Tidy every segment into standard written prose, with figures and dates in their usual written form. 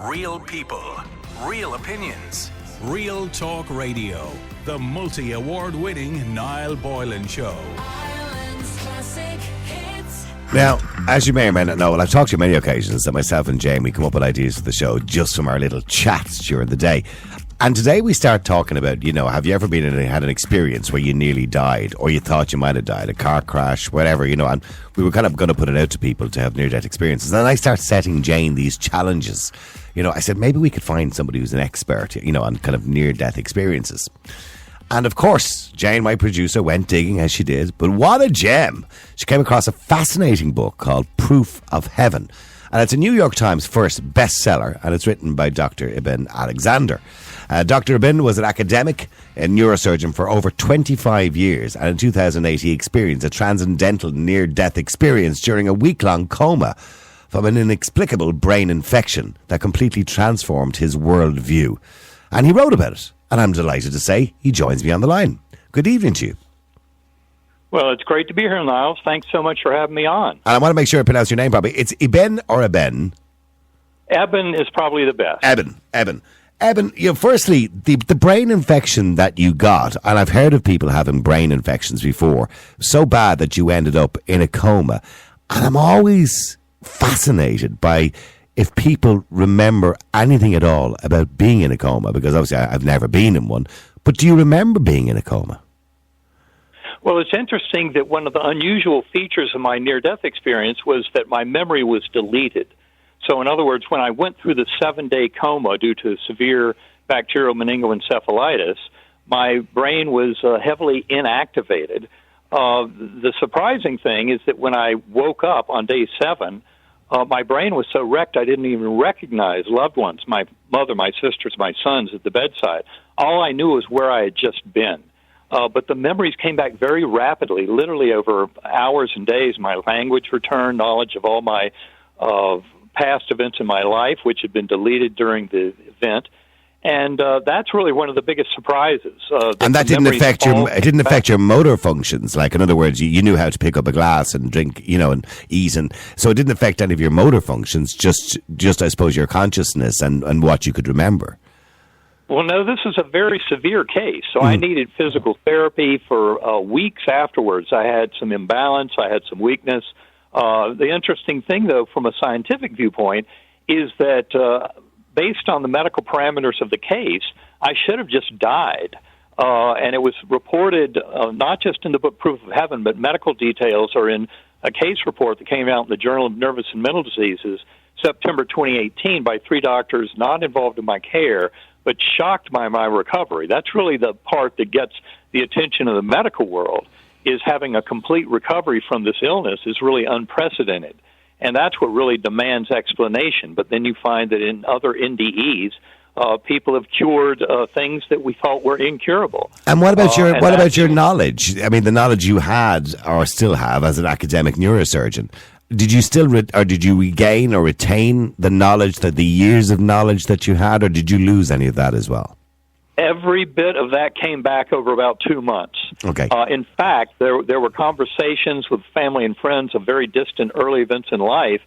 Real people, real opinions, Real Talk Radio. The multi-award-winning Niall Boylan Show. Ireland's classic hits. Now, as you may or may not know, and I've talked to you many occasions that myself and Jane, we come up with ideas for the show just from our little chats during the day. And today we start talking about, have you ever had an experience where you nearly died, or you thought you might have died, a car crash, whatever, and we were kind of going to put it out to people to have near-death experiences. And then I start setting Jane these challenges. I said, maybe we could find somebody who's an expert, on kind of near-death experiences. And of course, Jane, my producer, went digging as she did. But what a gem! She came across a fascinating book called Proof of Heaven. And it's a New York Times first bestseller, and it's written by Dr Eben Alexander. Dr. Eben was an academic and neurosurgeon for over 25 years, and in 2008 he experienced a transcendental near-death experience during a week-long coma from an inexplicable brain infection that completely transformed his worldview. And he wrote about it, and I'm delighted to say he joins me on the line. Good evening to you. Well, it's great to be here, Niles. Thanks so much for having me on. And I want to make sure I pronounce your name properly. It's Eben or Eben? Eben is probably the best. Eben, firstly, the brain infection that you got, and I've heard of people having brain infections before, so bad that you ended up in a coma. And I'm always fascinated by if people remember anything at all about being in a coma, because obviously I've never been in one. But do you remember being in a coma? Well, it's interesting that one of the unusual features of my near-death experience was that my memory was deleted. So, in other words, when I went through the 7-day coma due to severe bacterial meningoencephalitis, my brain was heavily inactivated. The surprising thing is that when I woke up on day 7, my brain was so wrecked I didn't even recognize loved ones, my mother, my sisters, my sons at the bedside. All I knew was where I had just been. But the memories came back very rapidly, literally over hours and days. My language returned, knowledge of all my past events in my life, which had been deleted during the event. And that's really one of the biggest surprises. And that didn't affect your motor functions. Like, in other words, you knew how to pick up a glass and drink, and eat. And so it didn't affect any of your motor functions, just I suppose, your consciousness and what you could remember. Well, no, this is a very severe case, so I needed physical therapy for weeks afterwards. I had some imbalance, I had some weakness. The interesting thing, though, from a scientific viewpoint, is that based on the medical parameters of the case, I should have just died. And it was reported not just in the book Proof of Heaven, but medical details are in a case report that came out in the Journal of Nervous and Mental Diseases, September 2018, by 3 doctors not involved in my care, but shocked by my recovery. That's really the part that gets the attention of the medical world, is having a complete recovery from this illness is really unprecedented. And that's what really demands explanation. But then you find that in other NDEs, people have cured things that we thought were incurable. And what about your knowledge? I mean, the knowledge you had or still have as an academic neurosurgeon. Did you did you regain or retain the knowledge, the years of knowledge that you had, or did you lose any of that as well? Every bit of that came back over about 2 months. Okay. In fact, there were conversations with family and friends of very distant early events in life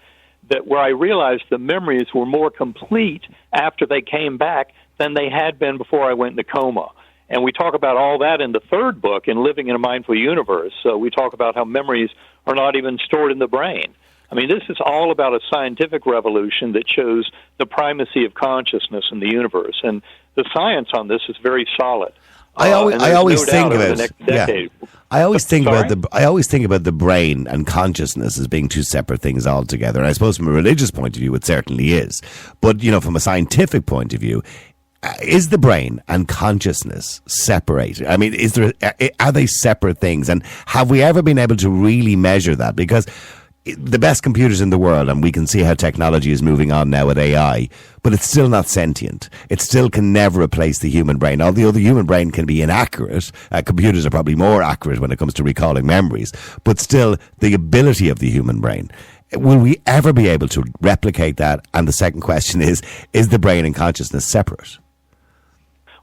where I realized the memories were more complete after they came back than they had been before I went into coma. And we talk about all that in the 3rd book, in Living in a Mindful Universe. So we talk about how memories are not even stored in the brain. I mean, this is all about a scientific revolution that shows the primacy of consciousness in the universe. And the science on this is very solid. I always think about the brain and consciousness as being two separate things altogether. And I suppose from a religious point of view, it certainly is. But, from a scientific point of view, is the brain and consciousness separated? I mean, are they separate things? And have we ever been able to really measure that? Because the best computers in the world, and we can see how technology is moving on now with AI, but it's still not sentient. It still can never replace the human brain. Although the human brain can be inaccurate, computers are probably more accurate when it comes to recalling memories, but still the ability of the human brain. Will we ever be able to replicate that? And the second question is the brain and consciousness separate?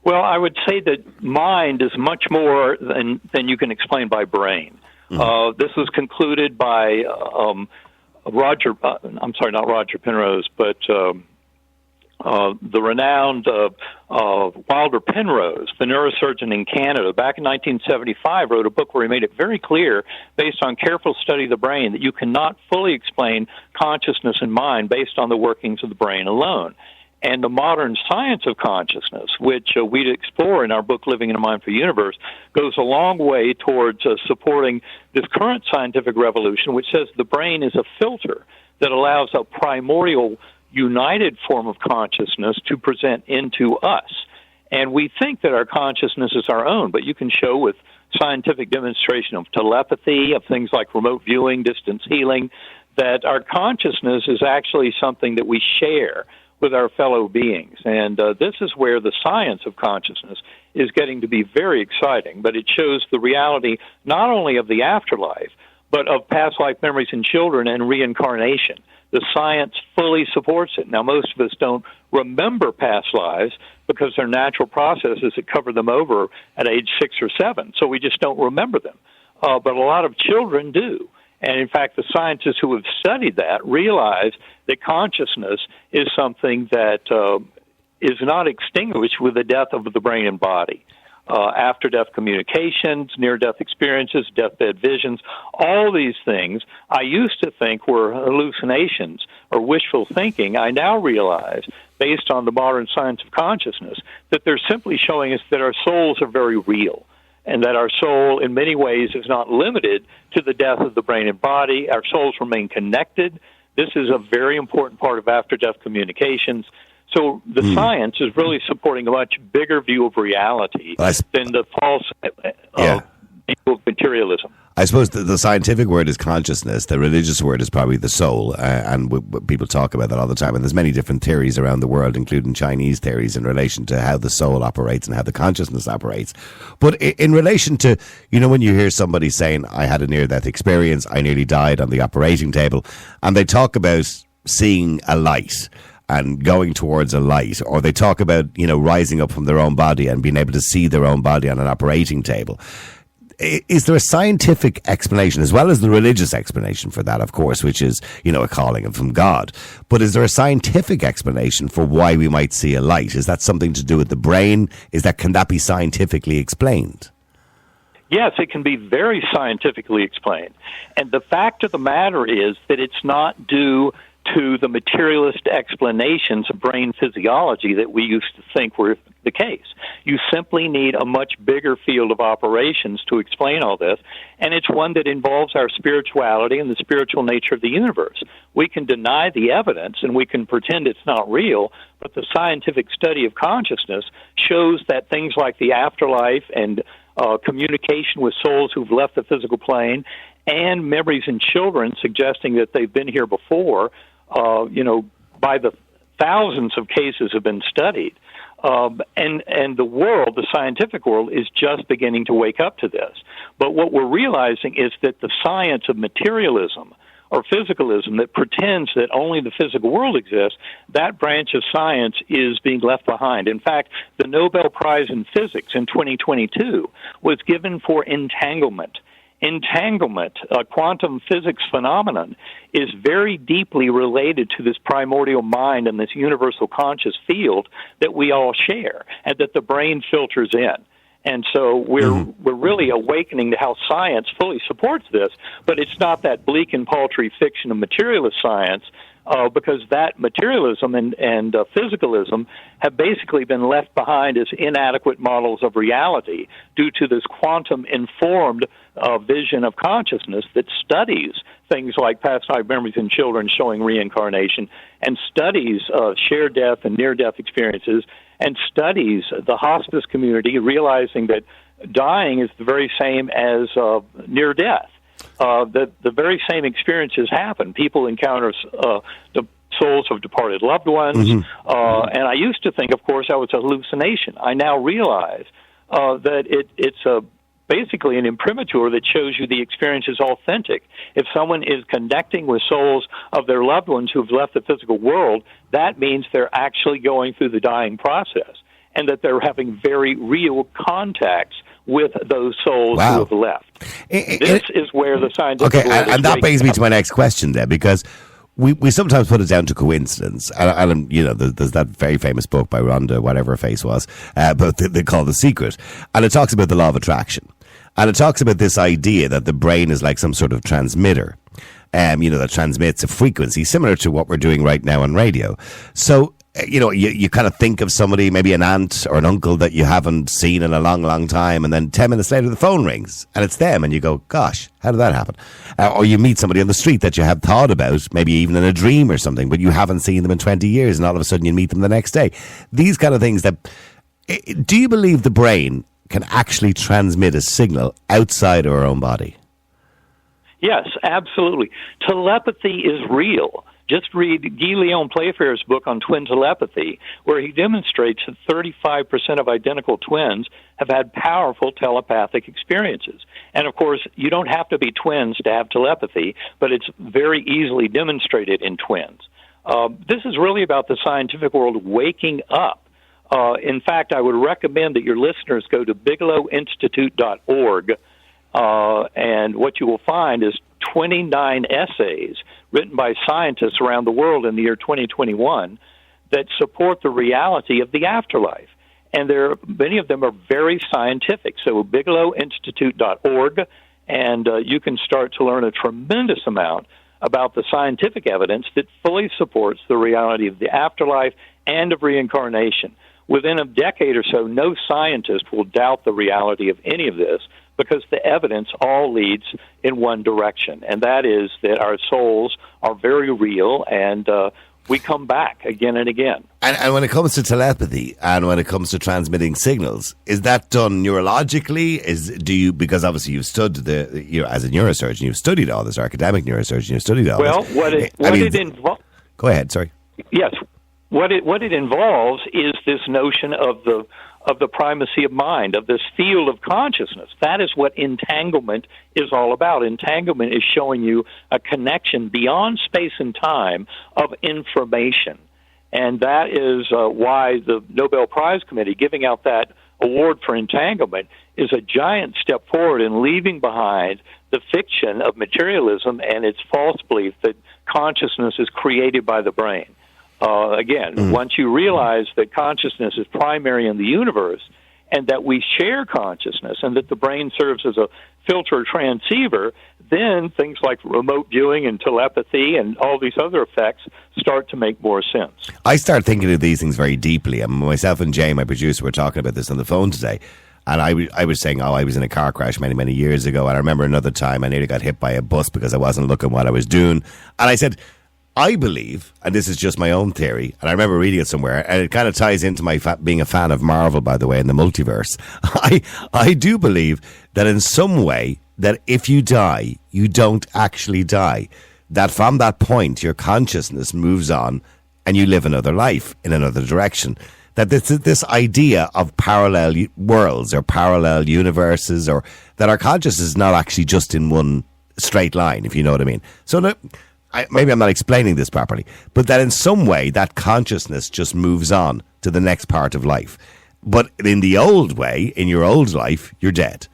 Well, I would say that mind is much more than you can explain by brain. This was concluded by not Roger Penrose, but the renowned Wilder Penrose, the neurosurgeon in Canada, back in 1975, wrote a book where he made it very clear, based on careful study of the brain, that you cannot fully explain consciousness and mind based on the workings of the brain alone. And the modern science of consciousness, which we explore in our book, Living in a Mindful Universe, goes a long way towards supporting this current scientific revolution, which says the brain is a filter that allows a primordial united form of consciousness to present into us. And we think that our consciousness is our own, but you can show with scientific demonstration of telepathy, of things like remote viewing, distance healing, that our consciousness is actually something that we share with our fellow beings. And this is where the science of consciousness is getting to be very exciting, but it shows the reality not only of the afterlife, but of past life memories in children and reincarnation. The science fully supports it. Now, most of us don't remember past lives because they're natural processes that cover them over at age 6 or 7, so we just don't remember them. But a lot of children do. And in fact, the scientists who have studied that realize that consciousness is something that is not extinguished with the death of the brain and body. After-death communications, near-death experiences, deathbed visions, all these things I used to think were hallucinations or wishful thinking. I now realize, based on the modern science of consciousness, that they're simply showing us that our souls are very real, and that our soul, in many ways, is not limited to the death of the brain and body. Our souls remain connected. This is a very important part of after-death communications. So the science is really supporting a much bigger view of reality than the false view of materialism. I suppose the scientific word is consciousness. The religious word is probably the soul, and people talk about that all the time. And there's many different theories around the world, including Chinese theories in relation to how the soul operates and how the consciousness operates. But in relation to, when you hear somebody saying, I had a near-death experience, I nearly died on the operating table, and they talk about seeing a light and going towards a light, or they talk about, rising up from their own body and being able to see their own body on an operating table. Is there a scientific explanation, as well as the religious explanation for that, of course, which is, a calling from God? But is there a scientific explanation for why we might see a light? Is that something to do with the brain? Can that be scientifically explained? Yes, it can be very scientifically explained. And the fact of the matter is that it's not due to the materialist explanations of brain physiology that we used to think were the case. You simply need a much bigger field of operations to explain all this, and it's one that involves our spirituality and the spiritual nature of the universe. We can deny the evidence and we can pretend it's not real, but the scientific study of consciousness shows that things like the afterlife and communication with souls who've left the physical plane and memories in children suggesting that they've been here before, by the thousands of cases have been studied. And the world, the scientific world, is just beginning to wake up to this. But what we're realizing is that the science of materialism or physicalism that pretends that only the physical world exists, that branch of science is being left behind. In fact, the Nobel Prize in Physics in 2022 was given for entanglement. Entanglement, a quantum physics phenomenon, is very deeply related to this primordial mind and this universal conscious field that we all share and that the brain filters in. And so we're really awakening to how science fully supports this, but it's not that bleak and paltry fiction of materialist science, because that materialism and physicalism have basically been left behind as inadequate models of reality due to this quantum-informed vision of consciousness that studies things like past life memories in children showing reincarnation, and studies shared death and near-death experiences, and studies the hospice community, realizing that dying is the very same as near death. The very same experiences happen. People encounter the souls of departed loved ones, and I used to think, of course, that was a hallucination. I now realize that it's basically an imprimatur that shows you the experience is authentic. If someone is connecting with souls of their loved ones who've left the physical world, that means they're actually going through the dying process, and that they're having very real contacts with those souls who have left. This is where the scientific... Okay, and that brings me to my next question then, because we sometimes put it down to coincidence. And you know, there's that very famous book by Rhonda, whatever her face was, but they call The Secret. And it talks about the law of attraction. And it talks about this idea that the brain is like some sort of transmitter, you know, that transmits a frequency similar to what we're doing right now on radio. So, you know, you kind of think of somebody, maybe an aunt or an uncle that you haven't seen in a long, long time, and then 10 minutes later the phone rings and it's them, and you go, gosh, how did that happen? Or you meet somebody on the street that you have thought about, maybe even in a dream or something, but you haven't seen them in 20 years, and all of a sudden you meet them the next day. These kind of things that... Do you believe the brain can actually transmit a signal outside our own body? Yes, absolutely. Telepathy is real. Just read Guy Leon Playfair's book on twin telepathy, where he demonstrates that 35% of identical twins have had powerful telepathic experiences. And, of course, you don't have to be twins to have telepathy, but it's very easily demonstrated in twins. This is really about the scientific world waking up. In fact, I would recommend that your listeners go to bigelowinstitute.org, and what you will find is 29 essays written by scientists around the world in the year 2021 that support the reality of the afterlife. And many of them are very scientific. So bigelowinstitute.org, and you can start to learn a tremendous amount about the scientific evidence that fully supports the reality of the afterlife and of reincarnation. Within a decade or so, no scientist will doubt the reality of any of this, because the evidence all leads in one direction, and that is that our souls are very real, and we come back again and again. And when it comes to telepathy and when it comes to transmitting signals, is that done neurologically? Because obviously you've studied as a neurosurgeon, you've studied all this, or academic neurosurgeon, you've studied all this. Well, it involves... Go ahead, sorry. Yes. What it involves is this notion of the primacy of mind, of this field of consciousness. That is what entanglement is all about. Entanglement is showing you a connection beyond space and time of information. And that is why the Nobel Prize Committee giving out that award for entanglement is a giant step forward in leaving behind the fiction of materialism and its false belief that consciousness is created by the brain. Once you realize that consciousness is primary in the universe and that we share consciousness and that the brain serves as a filter transceiver, then things like remote viewing and telepathy and all these other effects start to make more sense. I start thinking of these things very deeply. And myself and Jay, my producer, were talking about this on the phone today. And I was saying, I was in a car crash many, many years ago. And I remember another time I nearly got hit by a bus because I wasn't looking what I was doing. And I said... I believe, and this is just my own theory, and I remember reading it somewhere, and it kind of ties into my being a fan of Marvel, by the way, in the multiverse. I do believe that in some way, that if you die, you don't actually die. That from that point, your consciousness moves on, and you live another life in another direction. That this idea of parallel worlds or parallel universes, or that our consciousness is not actually just in one straight line, if you know what I mean. So maybe I'm not explaining this properly, but that in some way that consciousness just moves on to the next part of life. But in the old way, in your old life, you're dead.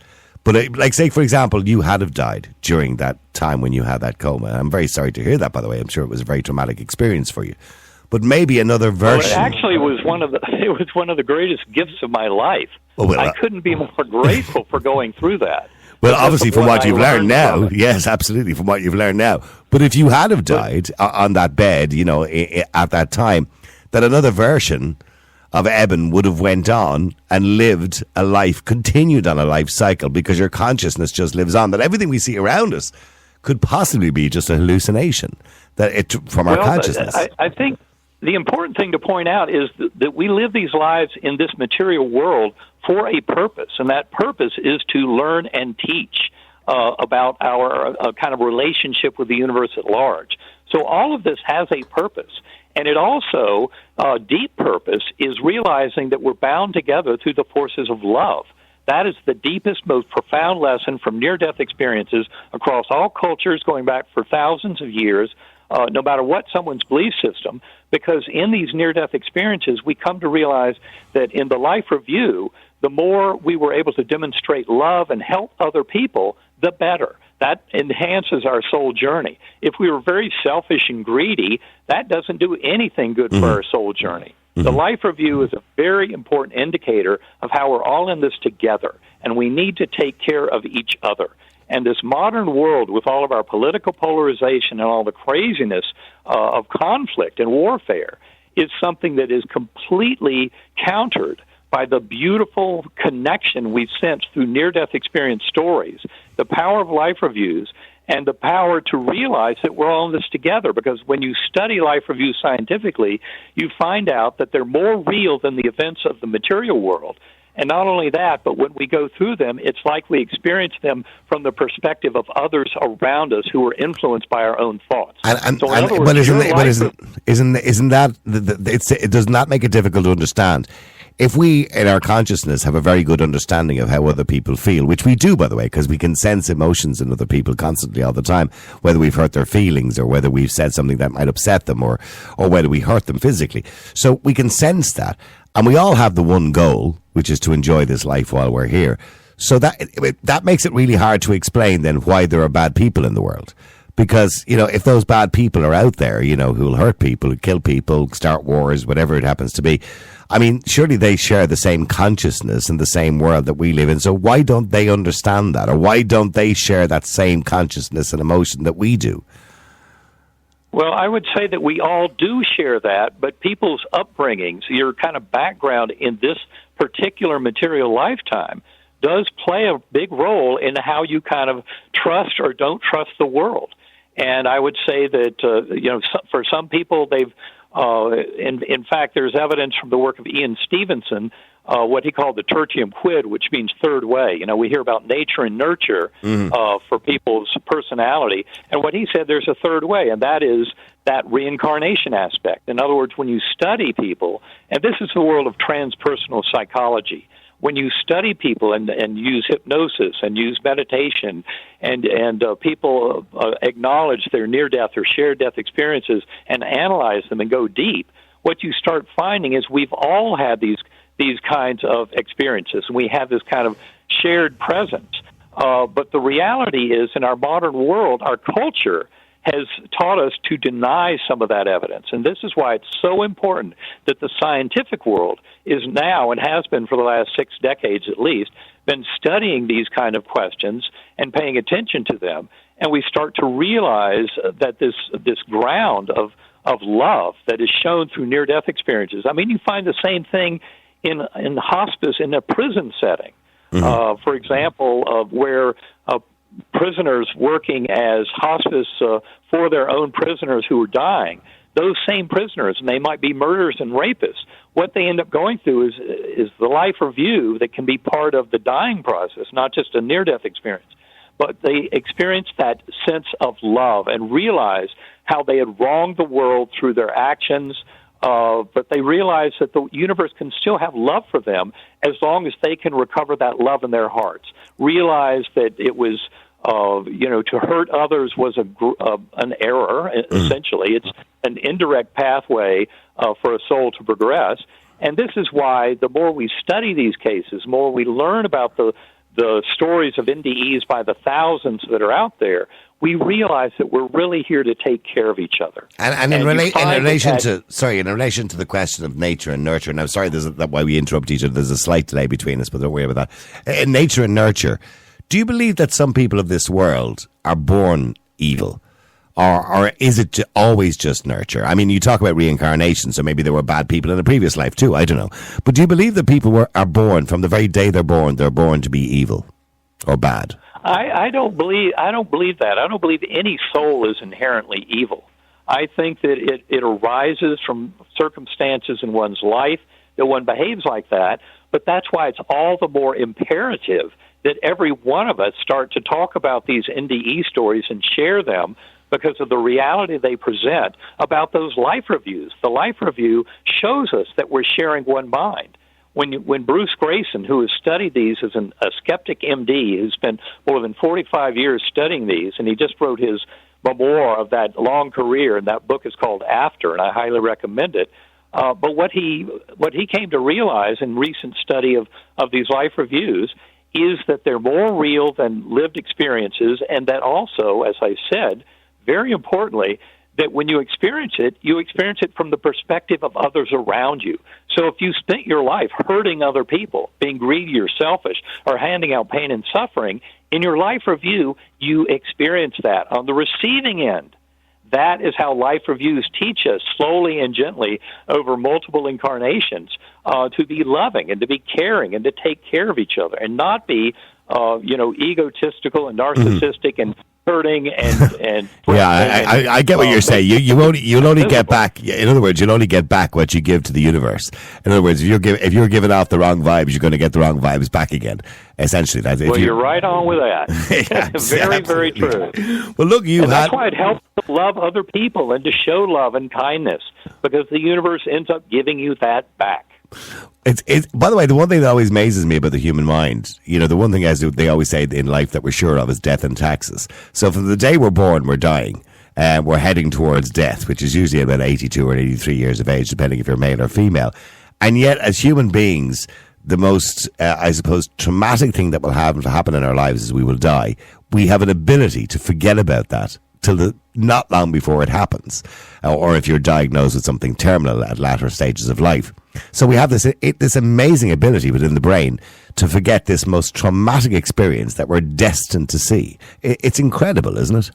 But like, say, for example, you had have died during that time when you had that coma. I'm very sorry to hear that, by the way. I'm sure it was a very traumatic experience for you. But maybe another version... Well, it actually was one of the greatest gifts of my life. I couldn't be more grateful for going through that. Well, obviously, from what you've learned now, yes, absolutely, from what you've learned now. But if you had have died on that bed, at that time, that another version of Eben would have went on and lived a life, continued on a life cycle, because your consciousness just lives on. That everything we see around us could possibly be just a hallucination from our consciousness. I think the important thing to point out is that we live these lives in this material world for a purpose, and that purpose is to learn and teach about our kind of relationship with the universe at large. So all of this has a purpose, and it also, deep purpose, is realizing that we're bound together through the forces of love. That is the deepest, most profound lesson from near-death experiences across all cultures going back for thousands of years, no matter what someone's belief system, because in these near-death experiences, we come to realize that in the life review, the more we were able to demonstrate love and help other people, the better. that enhances our soul journey. If we were very selfish and greedy, that doesn't do anything good for our soul journey. The life review is a very important indicator of how we're all in this together, and we need to take care of each other. And this modern world, with all of our political polarization and all the craziness of conflict and warfare, is something that is completely countered by the beautiful connection we've sensed through near-death experience stories, the power of life reviews, and the power to realize that we're all in this together. Because when you study life reviews scientifically, you find out that they're more real than the events of the material world. And not only that, but when we go through them, it's like we experience them from the perspective of others around us who are influenced by our own thoughts. Isn't that it does not make it difficult to understand? If we, in our consciousness, have a very good understanding of how other people feel, which we do, by the way, because we can sense emotions in other people constantly all the time, whether we've hurt their feelings or whether we've said something that might upset them or whether we hurt them physically. So we can sense that. And we all have the one goal, which is to enjoy this life while we're here. So that makes it really hard to explain then why there are bad people in the world. Because, if those bad people are out there, who'll hurt people, kill people, start wars, whatever it happens to be, I mean, surely they share the same consciousness in the same world that we live in. So why don't they understand that? Or why don't they share that same consciousness and emotion that we do? Well, I would say that we all do share that, but people's upbringings, your kind of background in this particular material lifetime, does play a big role in how you kind of trust or don't trust the world. And I would say that, for some people, they've in fact, there's evidence from the work of Ian Stevenson, what he called the tertium quid, which means third way. We hear about nature and nurture for people's personality. And what he said, there's a third way, and that is that reincarnation aspect. In other words, when you study people, and this is the world of transpersonal psychology, when you study people and use hypnosis and use meditation and people acknowledge their near-death or shared-death experiences and analyze them and go deep, what you start finding is we've all had these kinds of experiences, and we have this kind of shared presence. But the reality is, in our modern world, our culture has taught us to deny some of that evidence. And this is why it's so important that the scientific world is now, and has been for the last 6 decades at least, been studying these kind of questions and paying attention to them. And we start to realize that this ground of love that is shown through near-death experiences. I mean, you find the same thing in hospice in a prison setting. For example, where prisoners working as hospice for their own prisoners who are dying, those same prisoners, and they might be murderers and rapists, what they end up going through is the life review that can be part of the dying process, not just a near-death experience. But they experience that sense of love and realize how they had wronged the world through their actions, but they realize that the universe can still have love for them as long as they can recover that love in their hearts. Realize that it was, to hurt others was an error, essentially. It's an indirect pathway for a soul to progress. And this is why the more we study these cases, the more we learn about the stories of NDEs by the thousands that are out there, we realize that we're really here to take care of each other. And in relation to the question of nature and nurture, and I'm sorry, that's why we interrupt each other. There's a slight delay between us, but don't worry about that. In nature and nurture, do you believe that some people of this world are born evil? Or is it always just nurture? I mean, you talk about reincarnation, so maybe there were bad people in a previous life too, I don't know. But do you believe that people are born, from the very day they're born to be evil or bad? I don't believe that. I don't believe any soul is inherently evil. I think that it arises from circumstances in one's life that one behaves like that, but that's why it's all the more imperative that every one of us start to talk about these NDE stories and share them, because of the reality they present about those life reviews. The life review shows us that we're sharing one mind. When Bruce Grayson, who has studied these as a skeptic MD, who's spent more than 45 years studying these, and he just wrote his memoir of that long career, and that book is called After, and I highly recommend it. But what he came to realize in recent study of these life reviews is that they're more real than lived experiences, and that also, as I said, very importantly, that when you experience it from the perspective of others around you. So if you spent your life hurting other people, being greedy or selfish, or handing out pain and suffering, in your life review, you experience that. On the receiving end, that is how life reviews teach us slowly and gently over multiple incarnations to be loving and to be caring and to take care of each other and not be, egotistical and narcissistic and hurting and yeah, I get what you're saying. You'll only get back. In other words, you'll only get back what you give to the universe. In other words, if you're giving off the wrong vibes, you're going to get the wrong vibes back again. Essentially, that's it. Well, you're right on with that. Yes, very, very true. Well, look, that's why it helps to love other people and to show love and kindness, because the universe ends up giving you that back. It's by the way, the one thing that always amazes me about the human mind, the one thing, as they always say in life, that we're sure of is death and taxes. So from the day we're born, we're dying, and we're heading towards death, which is usually about 82 or 83 years of age, depending if you're male or female. And yet, as human beings, the most, I suppose, traumatic thing that will happen in our lives is we will die. We have an ability to forget about that till not long before it happens, or if you're diagnosed with something terminal at latter stages of life. So we have this amazing ability within the brain to forget this most traumatic experience that we're destined to see. It's incredible, isn't it?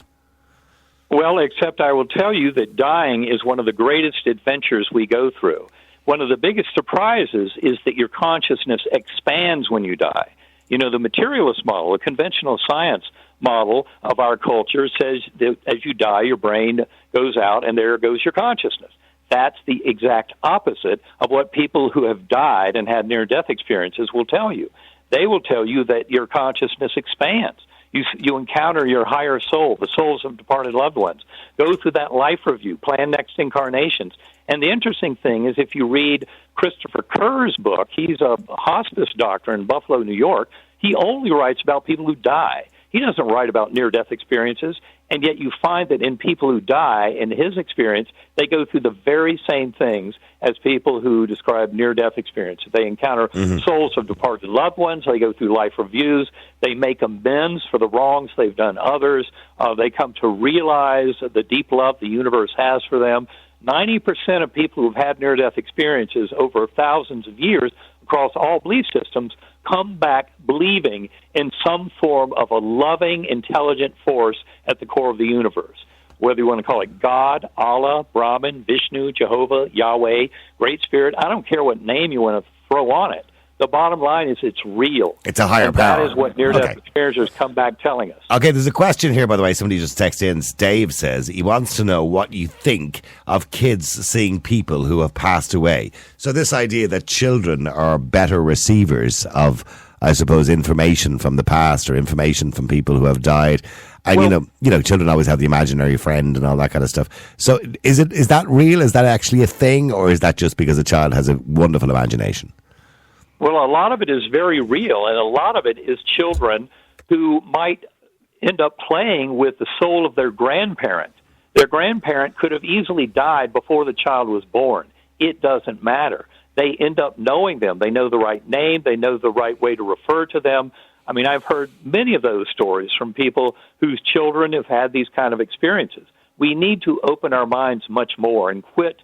Well, except I will tell you that dying is one of the greatest adventures we go through. One of the biggest surprises is that your consciousness expands when you die. The materialist model, the conventional science model of our culture, says that as you die, your brain goes out and there goes your consciousness. That's the exact opposite of what people who have died and had near-death experiences will tell you. They will tell you that your consciousness expands. You encounter your higher soul, the souls of departed loved ones. Go through that life review, plan next incarnations. And the interesting thing is, if you read Christopher Kerr's book, he's a hospice doctor in Buffalo, New York, he only writes about people who die. He doesn't write about near-death experiences, and yet you find that in people who die, in his experience, they go through the very same things as people who describe near-death experiences. They encounter souls of departed loved ones. They go through life reviews. They make amends for the wrongs they've done others. They come to realize the deep love the universe has for them. 90% of people who've had near-death experiences over thousands of years across all belief systems come back believing in some form of a loving, intelligent force at the core of the universe. Whether you want to call it God, Allah, Brahman, Vishnu, Jehovah, Yahweh, Great Spirit, I don't care what name you want to throw on it. The bottom line is it's real. It's a higher power. That is what near-death experiencers come back telling us. Okay, there's a question here, by the way. Somebody just texted in. Dave says he wants to know what you think of kids seeing people who have passed away. So this idea that children are better receivers of, I suppose, information from the past or information from people who have died. And, children always have the imaginary friend and all that kind of stuff. So is that real? Is that actually a thing? Or is that just because a child has a wonderful imagination? Well, a lot of it is very real, and a lot of it is children who might end up playing with the soul of their grandparent. Their grandparent could have easily died before the child was born. It doesn't matter. They end up knowing them. They know the right name. They know the right way to refer to them. I mean, I've heard many of those stories from people whose children have had these kind of experiences. We need to open our minds much more and quit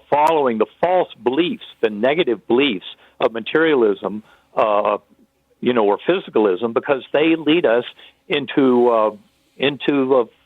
following the false beliefs, the negative beliefs of materialism, or physicalism, because they lead us into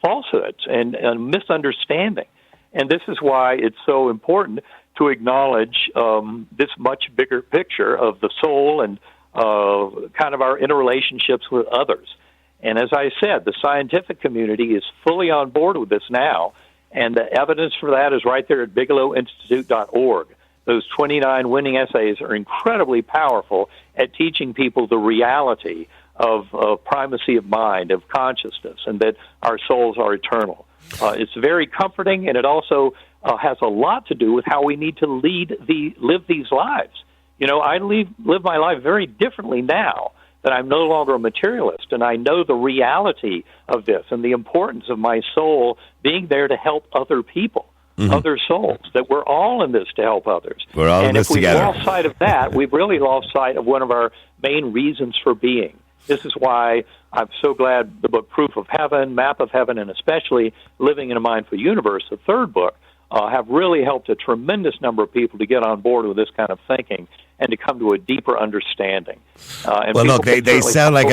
falsehoods and misunderstanding. And this is why it's so important to acknowledge this much bigger picture of the soul and kind of our interrelationships with others. And as I said, the scientific community is fully on board with this now, and the evidence for that is right there at BigelowInstitute.org. Those 29 winning essays are incredibly powerful at teaching people the reality of primacy of mind, of consciousness, and that our souls are eternal. It's very comforting, and it also has a lot to do with how we need to live these lives. I live my life very differently now that I'm no longer a materialist, and I know the reality of this and the importance of my soul being there to help other people. Other souls, that we're all in this to help others. We're all in this together. And if we've lost sight of that, we've really lost sight of one of our main reasons for being. This is why I'm so glad the book Proof of Heaven, Map of Heaven, and especially Living in a Mindful Universe, the third book, have really helped a tremendous number of people to get on board with this kind of thinking and to come to a deeper understanding. Well, look, they sound like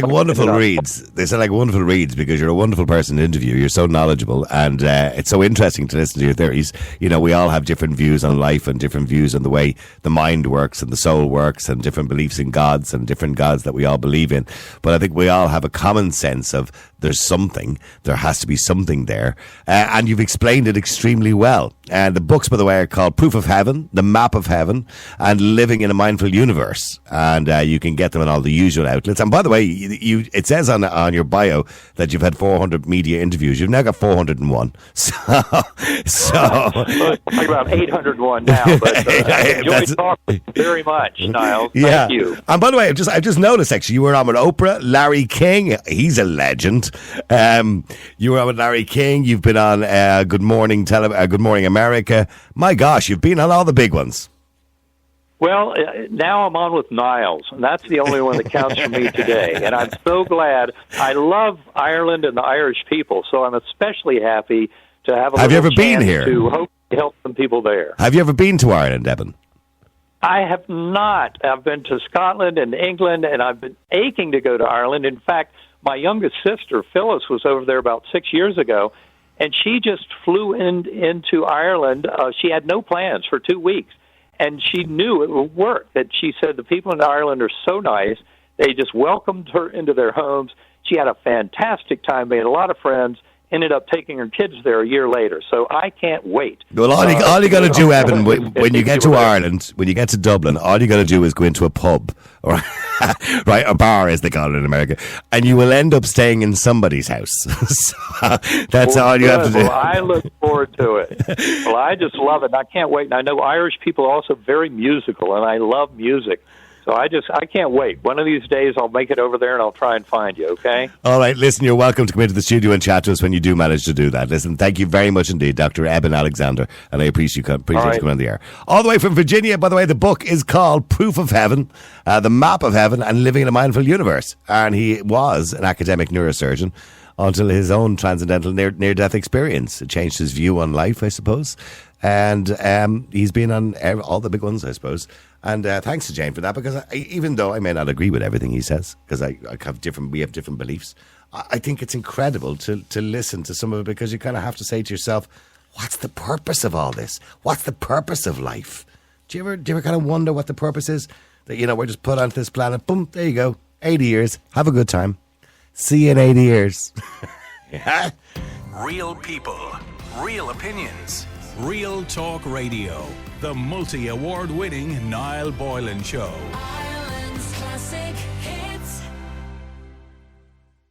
wonderful reads. They sound like wonderful reads because you're a wonderful person to interview. You're so knowledgeable, and it's so interesting to listen to your theories. You know, we all have different views on life and different views on the way the mind works and the soul works, and different beliefs in gods and different gods that we all believe in. But I think we all have a common sense of there's something. There has to be something there, and you've explained it extremely well. And the books, by the way, are called Proof of Heaven, The Map of Heaven, and Living in a Mindful Universe. And you can get them in all the usual outlets. And by the way, it says on your bio that you've had 400 media interviews. You've now got 401. So talking about 801 now. But I enjoy talking very much, Niles. Thank you. And by the way, I've just noticed actually you were on with Oprah, Larry King. He's a legend. You were on with Larry King. You've been on Good Morning Good Morning America. My gosh, you've been on all the big ones. Well, now I'm on with Niles, and that's the only one that counts for me today. And I'm so glad. I love Ireland and the Irish people, so I'm especially happy to have a Have you ever chance been here? to hopefully help some people there. Have you ever been to Ireland, Eben? I have not. I've been to Scotland and England, and I've been aching to go to Ireland. In fact, my youngest sister, Phyllis, was over there about 6 years ago, and she just flew into Ireland. She had no plans for 2 weeks. And she knew it would work. That she said the people in Ireland are so nice. They just welcomed her into their homes. She had a fantastic time, made a lot of friends, ended up taking her kids there a year later. So I can't wait. Well, all you got to do, Eben, when you get to Ireland, when you get to Dublin, all you got to do is go into a pub, or right, a bar as they call it in America, and you will end up staying in somebody's house. So that's all you have to do. Well, I look forward to it. Well, I just love it. And I can't wait. And I know Irish people are also very musical, and I love music. So I can't wait. One of these days I'll make it over there and I'll try and find you, okay? All right, listen, you're welcome to come into the studio and chat to us when you do manage to do that. Listen, thank you very much indeed, Dr. Eben Alexander, and I appreciate you coming on the air. All the way from Virginia, by the way, the book is called Proof of Heaven, The Map of Heaven, and Living in a Mindful Universe. And he was an academic neurosurgeon until his own transcendental near-death experience. It changed his view on life, I suppose. And he's been on all the big ones, I suppose. And thanks to Jane for that, because even though I may not agree with everything he says, because we have different beliefs, I think it's incredible to listen to some of it, because you kind of have to say to yourself, what's the purpose of all this? What's the purpose of life? Do you ever kind of wonder what the purpose is? That, you know, we're just put onto this planet, boom, there you go, 80 years, have a good time. See you in 80 years. Yeah. Real people, real opinions, Real Talk Radio. The multi-award winning Niall Boylan Show.